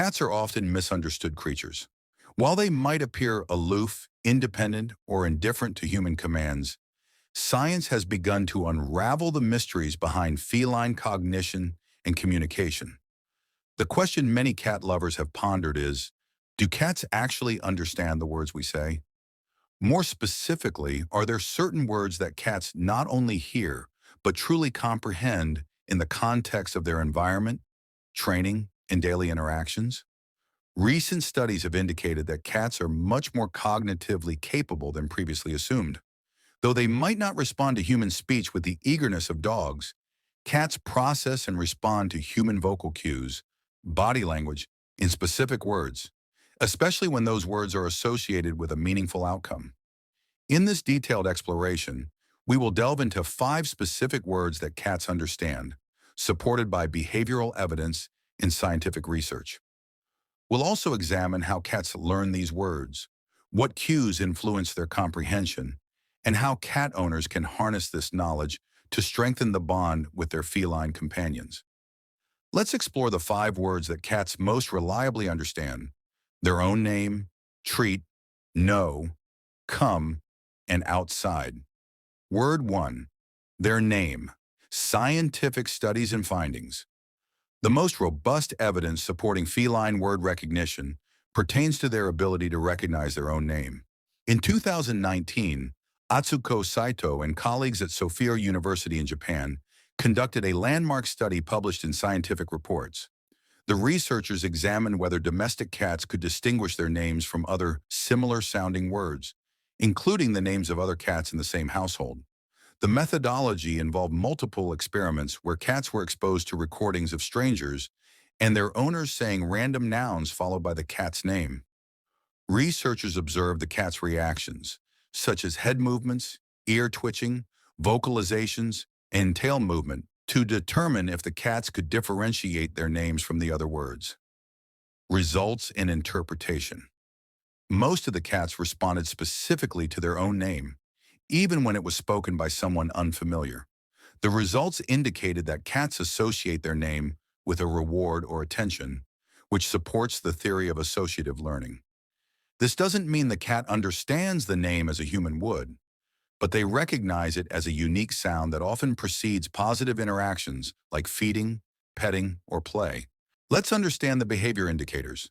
Cats are often misunderstood creatures. While they might appear aloof, independent, or indifferent to human commands, science has begun to unravel the mysteries behind feline cognition and communication. The question many cat lovers have pondered is, do cats actually understand the words we say? More specifically, are there certain words that cats not only hear, but truly comprehend in the context of their environment, training, and daily interactions? Recent studies have indicated that cats are much more cognitively capable than previously assumed. Though they might not respond to human speech with the eagerness of dogs, cats process and respond to human vocal cues, body language, in specific words, especially when those words are associated with a meaningful outcome. In this detailed exploration, we will delve into 5 specific words that cats understand, supported by behavioral evidence and scientific research. We'll also examine how cats learn these words, what cues influence their comprehension, and how cat owners can harness this knowledge to strengthen the bond with their feline companions. Let's explore the 5 words that cats most reliably understand: their own name, treat, no, come, and outside. Word 1. Their name. Scientific studies and findings. The most robust evidence supporting feline word recognition pertains to their ability to recognize their own name. In 2019, Atsuko Saito and colleagues at Sophia University in Japan conducted a landmark study published in Scientific Reports. The researchers examined whether domestic cats could distinguish their names from other similar-sounding words, including the names of other cats in the same household. The methodology involved multiple experiments where cats were exposed to recordings of strangers and their owners saying random nouns followed by the cat's name. Researchers observed the cat's reactions, such as head movements, ear twitching, vocalizations, and tail movement, to determine if the cats could differentiate their names from the other words. Results and interpretation. Most of the cats responded specifically to their own name, even when it was spoken by someone unfamiliar. The results indicated that cats associate their name with a reward or attention, which supports the theory of associative learning. This doesn't mean the cat understands the name as a human would, but they recognize it as a unique sound that often precedes positive interactions like feeding, petting, or play. Let's understand the behavior indicators.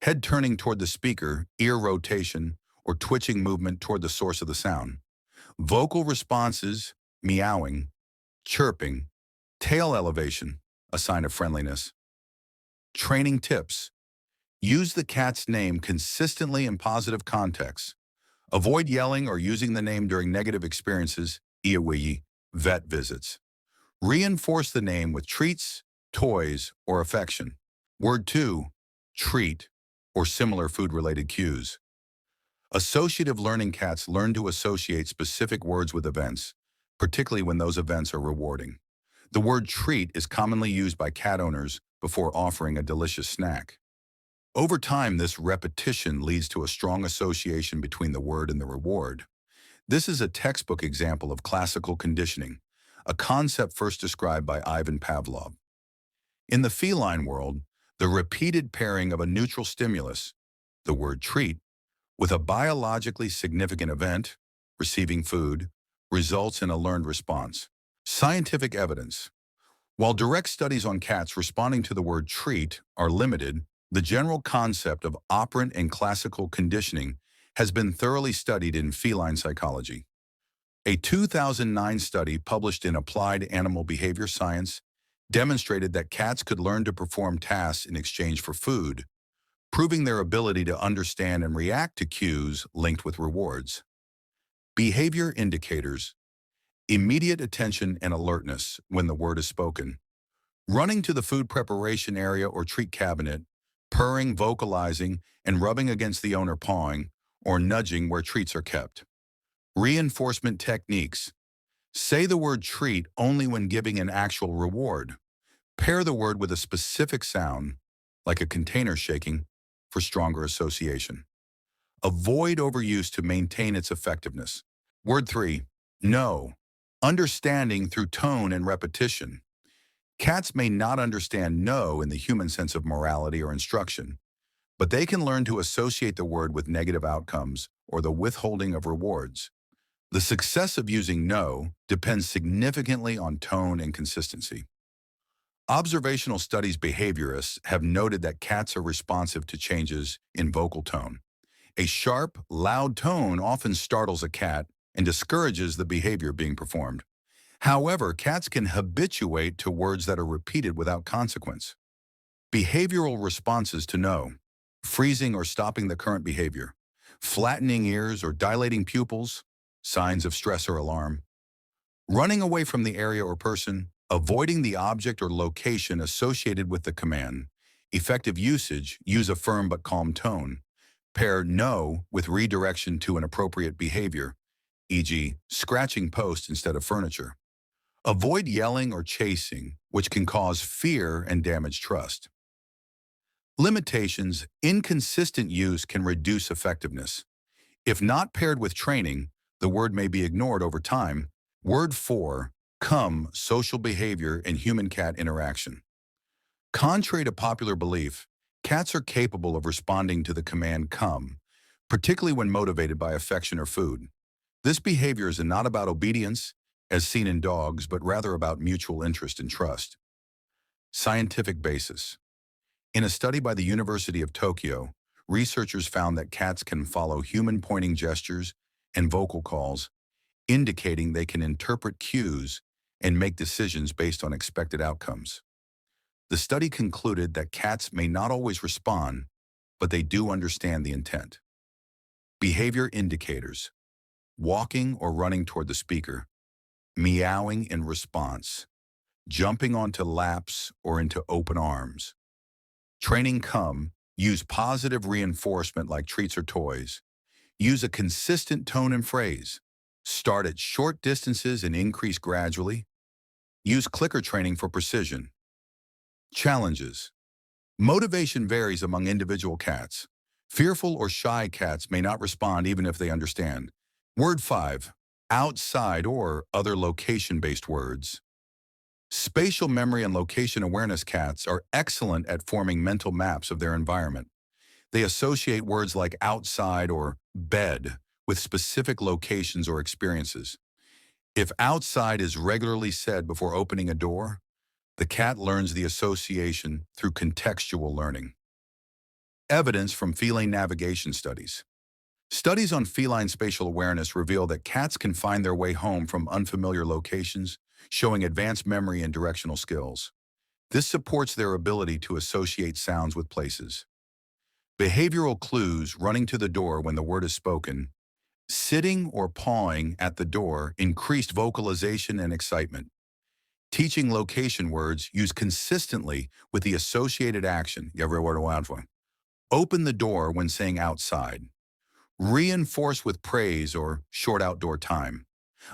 Head turning toward the speaker, ear rotation, or twitching movement toward the source of the sound. Vocal responses, meowing, chirping, tail elevation, a sign of friendliness. Training tips. Use the cat's name consistently in positive contexts. Avoid yelling or using the name during negative experiences, iiwi, vet visits. Reinforce the name with treats, toys, or affection. Word 2, treat, or similar food-related cues. Associative learning cats learn to associate specific words with events, particularly when those events are rewarding. The word treat is commonly used by cat owners before offering a delicious snack. Over time, this repetition leads to a strong association between the word and the reward. This is a textbook example of classical conditioning, a concept first described by Ivan Pavlov. In the feline world, the repeated pairing of a neutral stimulus, the word treat, with a biologically significant event, receiving food, results in a learned response. Scientific evidence. While direct studies on cats responding to the word treat are limited, the general concept of operant and classical conditioning has been thoroughly studied in feline psychology. A 2009 study published in Applied Animal Behavior Science demonstrated that cats could learn to perform tasks in exchange for food, proving their ability to understand and react to cues linked with rewards. Behavior indicators. Immediate attention and alertness when the word is spoken. Running to the food preparation area or treat cabinet, purring, vocalizing, and rubbing against the owner pawing, or nudging where treats are kept. Reinforcement techniques. Say the word treat only when giving an actual reward. Pair the word with a specific sound, like a container shaking, for stronger association. Avoid overuse to maintain its effectiveness. Word 3, no. Understanding through tone and repetition. Cats may not understand no in the human sense of morality or instruction, but they can learn to associate the word with negative outcomes or the withholding of rewards. The success of using no depends significantly on tone and consistency. Observational studies behaviorists have noted that cats are responsive to changes in vocal tone. A sharp, loud tone often startles a cat and discourages the behavior being performed. However, cats can habituate to words that are repeated without consequence. Behavioral responses to no: freezing or stopping the current behavior, flattening ears or dilating pupils, signs of stress or alarm, running away from the area or person, avoiding the object or location associated with the command. Effective usage: use a firm but calm tone. Pair no with redirection to an appropriate behavior, e.g., scratching posts instead of furniture. Avoid yelling or chasing, which can cause fear and damage trust. Limitations: inconsistent use can reduce effectiveness. If not paired with training, the word may be ignored over time. Word 4, come, social behavior and human-cat interaction. Contrary to popular belief, cats are capable of responding to the command come, particularly when motivated by affection or food. This behavior is not about obedience, as seen in dogs, but rather about mutual interest and trust. Scientific basis. In a study by the University of Tokyo, researchers found that cats can follow human pointing gestures and vocal calls, indicating they can interpret cues and make decisions based on expected outcomes. The study concluded that cats may not always respond, but they do understand the intent. Behavior indicators: walking or running toward the speaker, meowing in response, jumping onto laps or into open arms. Training come: use positive reinforcement like treats or toys. Use a consistent tone and phrase. Start at short distances and increase gradually. Use clicker training for precision. Challenges. Motivation varies among individual cats. Fearful or shy cats may not respond even if they understand. Word 5, outside or other location-based words. Spatial memory and location awareness cats are excellent at forming mental maps of their environment. They associate words like outside or bed with specific locations or experiences. If outside is regularly said before opening a door, the cat learns the association through contextual learning. Evidence from feline navigation studies. Studies on feline spatial awareness reveal that cats can find their way home from unfamiliar locations, showing advanced memory and directional skills. This supports their ability to associate sounds with places. Behavioral clues: running to the door when the word is spoken, sitting or pawing at the door, increased vocalization and excitement. Teaching location words: use consistently with the associated action. Open the door when saying outside. Reinforce with praise or short outdoor time.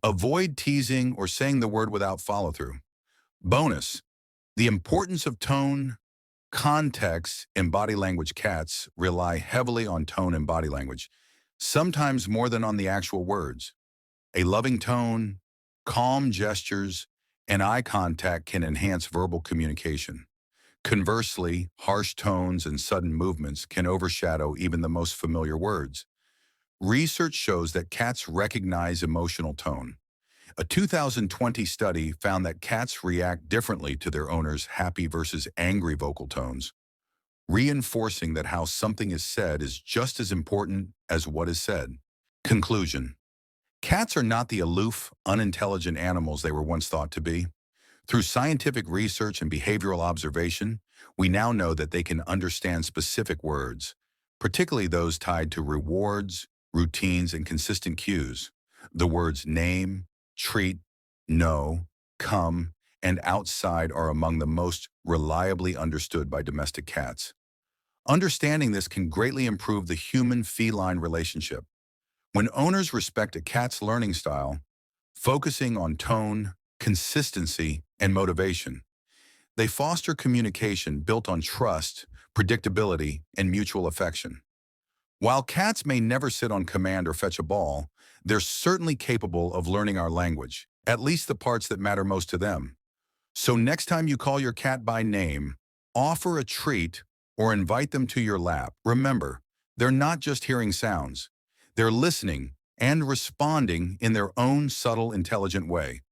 Avoid teasing or saying the word without follow-through. Bonus: the importance of tone, context, and body language. Cats rely heavily on tone and body language, sometimes more than on the actual words. A loving tone, calm gestures, and eye contact can enhance verbal communication. Conversely, harsh tones and sudden movements can overshadow even the most familiar words. Research shows that cats recognize emotional tone. A 2020 study found that cats react differently to their owner's happy versus angry vocal tones, reinforcing that how something is said is just as important as what is said. Conclusion: cats are not the aloof, unintelligent animals they were once thought to be. Through scientific research and behavioral observation, we now know that they can understand specific words, particularly those tied to rewards, routines, and consistent cues. The words name, treat, no, come, and outside are among the most reliably understood by domestic cats. Understanding this can greatly improve the human-feline relationship. When owners respect a cat's learning style, focusing on tone, consistency, and motivation, they foster communication built on trust, predictability, and mutual affection. While cats may never sit on command or fetch a ball, they're certainly capable of learning our language, at least the parts that matter most to them. So next time you call your cat by name, offer a treat or invite them to your lap. Remember, they're not just hearing sounds. They're listening and responding in their own subtle, intelligent way.